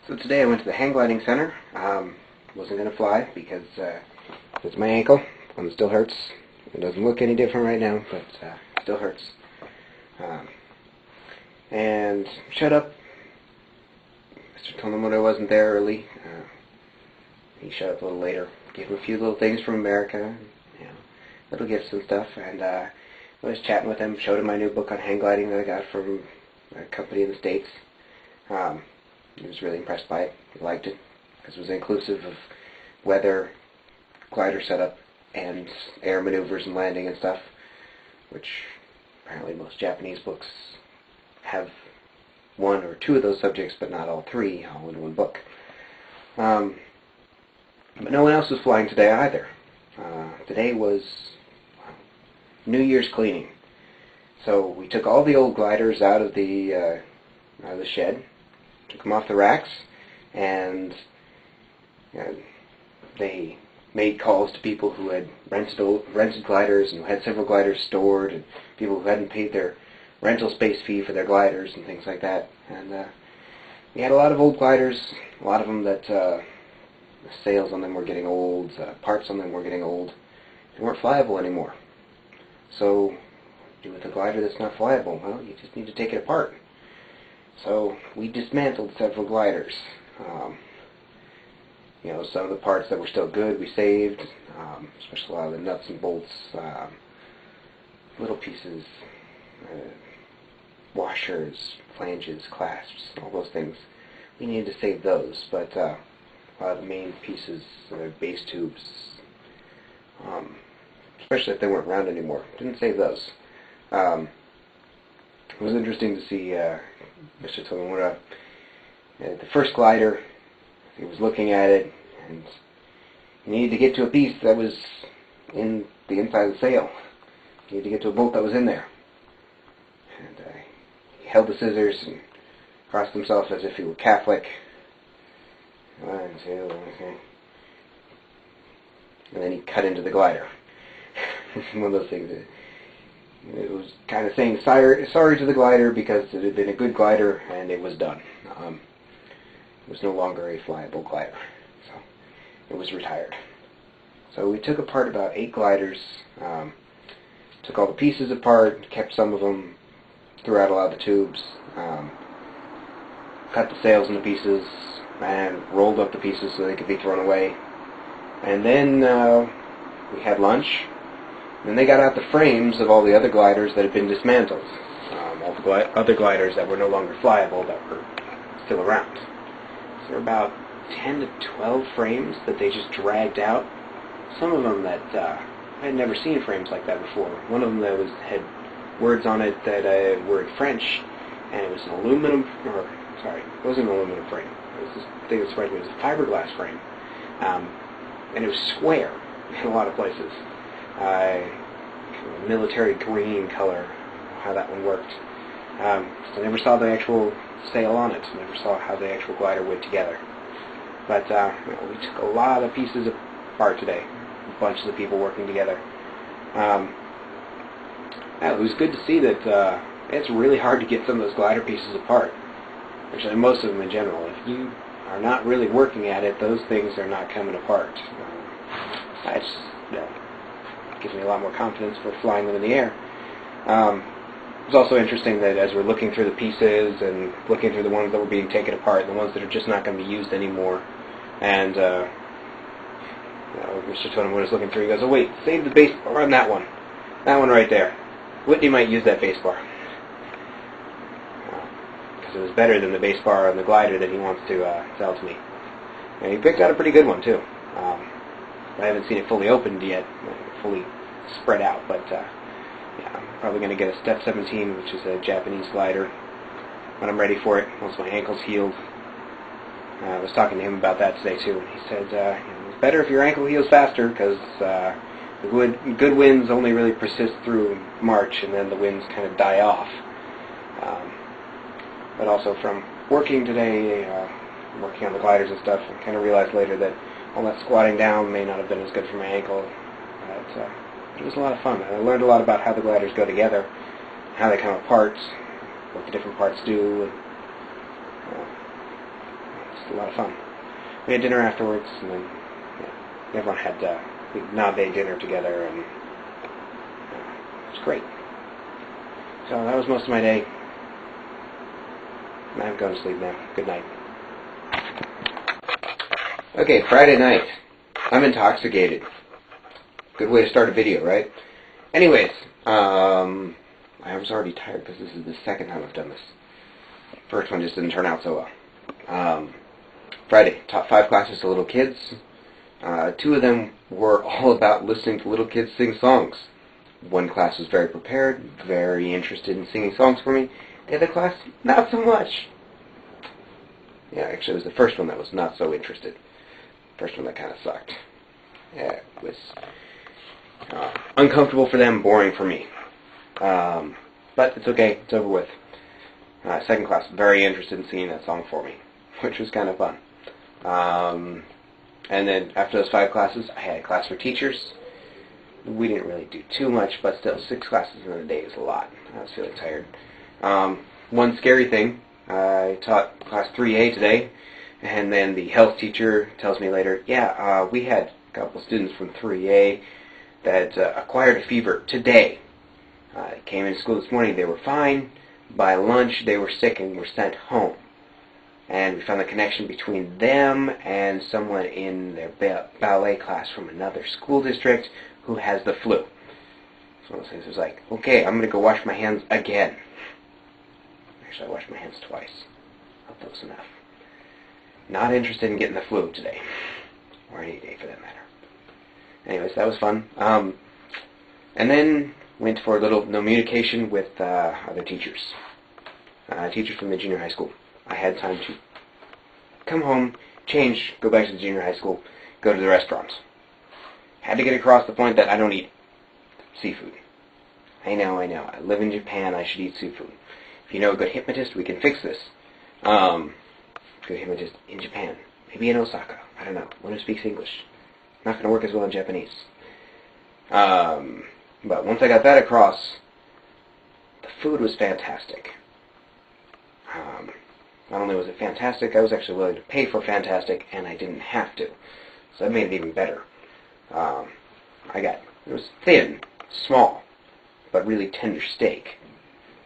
So today I went to the hang gliding center. Wasn't going to fly because it's my ankle. It still hurts. It doesn't look any different right now, but it still hurts. And showed up. Mr. Tonomoto wasn't there early. He showed up a little later. Gave him a few little things from America, little gifts and stuff. And I was chatting with him. Showed him my new book on hang gliding that I got from a company in the States. He was really impressed by it. He liked it because it was inclusive of weather, glider setup, and air maneuvers and landing and stuff, which apparently most Japanese books have one or two of those subjects, but not all three, all in one book. But no one else was flying today either. Today was New Year's cleaning. So we took all the old gliders out of the shed, took them off the racks, and they made calls to people who had rented gliders and who had several gliders stored, and people who hadn't paid their rental space fee for their gliders and things like that. And we had a lot of old gliders, a lot of them that the sails on them were getting old, parts on them were getting old, they weren't flyable anymore. So, what do with a glider that's not flyable? Well, you just need to take it apart. So we dismantled several gliders. Some of the parts that were still good we saved, especially a lot of the nuts and bolts, little pieces, washers, flanges, clasps, all those things. We needed to save those, but a lot of the main pieces, base tubes, especially if they weren't round anymore, didn't save those. It was interesting to see Mr. Tonomura. The first glider, he was looking at it, and he needed to get to a piece that was in the inside of the sail. He needed to get to a bolt that was in there. And he held the scissors and crossed himself as if he were Catholic. 1, 2, okay. And then he cut into the glider. It's one of those things that it was kind of saying sorry to the glider because it had been a good glider and it was done. It was no longer a flyable glider, so it was retired. So we took apart about 8 gliders, took all the pieces apart, kept some of them, threw out a lot of the tubes, cut the sails into pieces, and rolled up the pieces so they could be thrown away. And then we had lunch. Then they got out the frames of all the other gliders that had been dismantled, all the other gliders that were no longer flyable that were still around. So there were about 10 to 12 frames that they just dragged out. Some of them that I had never seen frames like that before. One of them that had words on it that were in French, and it was an aluminum, it wasn't an aluminum frame. It was this thing that's right, it was a fiberglass frame, and it was square in a lot of places. Military green color, how that one worked. So I never saw the actual sail on it. I never saw how the actual glider went together. But we took a lot of pieces apart today. A bunch of the people working together. It was good to see that it's really hard to get some of those glider pieces apart. Actually, most of them in general. If you are not really working at it, those things are not coming apart. That's gives me a lot more confidence for flying them in the air. It was also interesting that as we're looking through the pieces and looking through the ones that were being taken apart and the ones that are just not going to be used anymore, and Mr. Tonomura was looking through, he goes, "Oh wait, save the base bar on that one right there. Whitney might use that base bar because it was better than the base bar on the glider that he wants to sell to me." And he picked out a pretty good one too. I haven't seen it fully opened yet, fully spread out, but I'm probably going to get a Step 17, which is a Japanese glider, when I'm ready for it, once my ankle's healed. I was talking to him about that today too, and he said it's better if your ankle heals faster, because the good winds only really persist through March, and then the winds kind of die off. But also from working today, working on the gliders and stuff, I kind of realized later that all that squatting down may not have been as good for my ankle. But it was a lot of fun. I learned a lot about how the gliders go together, how they come apart, what the different parts do. a lot of fun. We had dinner afterwards, and then everyone had Nabe dinner together, and it was great. So that was most of my day. I'm going to sleep now. Good night. Okay, Friday night. I'm intoxicated. Good way to start a video, right? Anyways, I was already tired because this is the second time I've done this. First one just didn't turn out so well. Friday, taught 5 classes to little kids. 2 of them were all about listening to little kids sing songs. One class was very prepared, very interested in singing songs for me. The other class, not so much. Yeah, actually it was the first one that was not so interested. First one that kind of sucked. Yeah, it was uncomfortable for them, boring for me. But it's okay, it's over with. Second class, very interested in singing that song for me, which was kind of fun. And then after those 5 classes, I had a class for teachers. We didn't really do too much, but still, 6 classes in a day is a lot. I was feeling tired. One scary thing, I taught class 3A today, and then the health teacher tells me later, yeah, we had a couple students from 3A that acquired a fever today. Came into school this morning, they were fine. By lunch, they were sick and were sent home. And we found the connection between them and someone in their ballet class from another school district who has the flu. So one of those things was like, okay, I'm going to go wash my hands again. Actually, I washed my hands twice. Hope that was enough. Not interested in getting the flu today. Or any day for that matter. Anyways, that was fun. And then went for a little communication with other teachers. Teachers from the junior high school. I had time to come home, change, go back to the junior high school, go to the restaurant. Had to get across the point that I don't eat seafood. I know. I live in Japan, I should eat seafood. If you know a good hypnotist, we can fix this. Good hypnotist in Japan. Maybe in Osaka. I don't know. One who speaks English. Not going to work as well in Japanese. But once I got that across, the food was fantastic. Not only was it fantastic, I was actually willing to pay for fantastic, and I didn't have to. So that made it even better. It was thin, small, but really tender steak.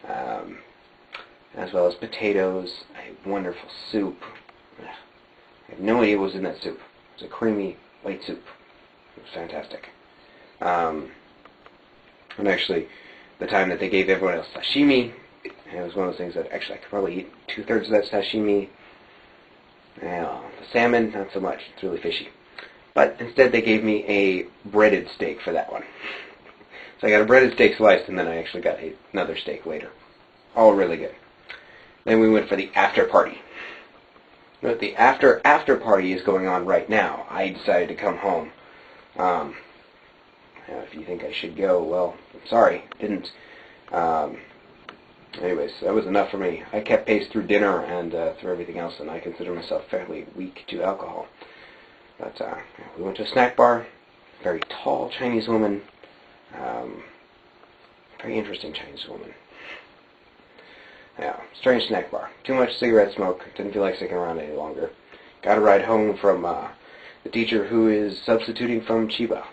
As well as potatoes, a wonderful soup. I have no idea what was in that soup. It was a creamy, white soup. It was fantastic. And actually, the time that they gave everyone else sashimi, and it was one of those things that actually I could probably eat 2/3 of that sashimi. The salmon, not so much. It's really fishy. But instead they gave me a breaded steak for that one. So I got a breaded steak sliced, and then I actually got another steak later. All really good. Then we went for the after party. But the after party is going on right now. I decided to come home. If you think I should go, well, I'm sorry, didn't. Anyways, that was enough for me. I kept pace through dinner and through everything else, and I consider myself fairly weak to alcohol. But we went to a snack bar. Very tall Chinese woman. Very interesting Chinese woman. Yeah, strange snack bar. Too much cigarette smoke. Didn't feel like sticking around any longer. Got a ride home from the teacher who is substituting from Chiba.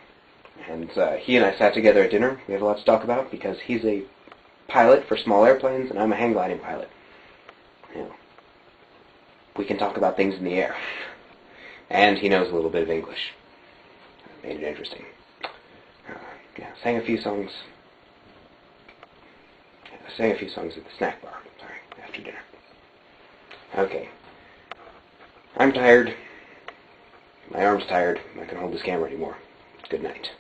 And he and I sat together at dinner. We have a lot to talk about because he's a pilot for small airplanes and I'm a hang gliding pilot. You know, we can talk about things in the air. And he knows a little bit of English. Made it interesting. Sang a few songs. Sang a few songs at the snack bar. Sorry, after dinner. Okay. I'm tired. My arm's tired. I'm not going to hold this camera anymore. Good night.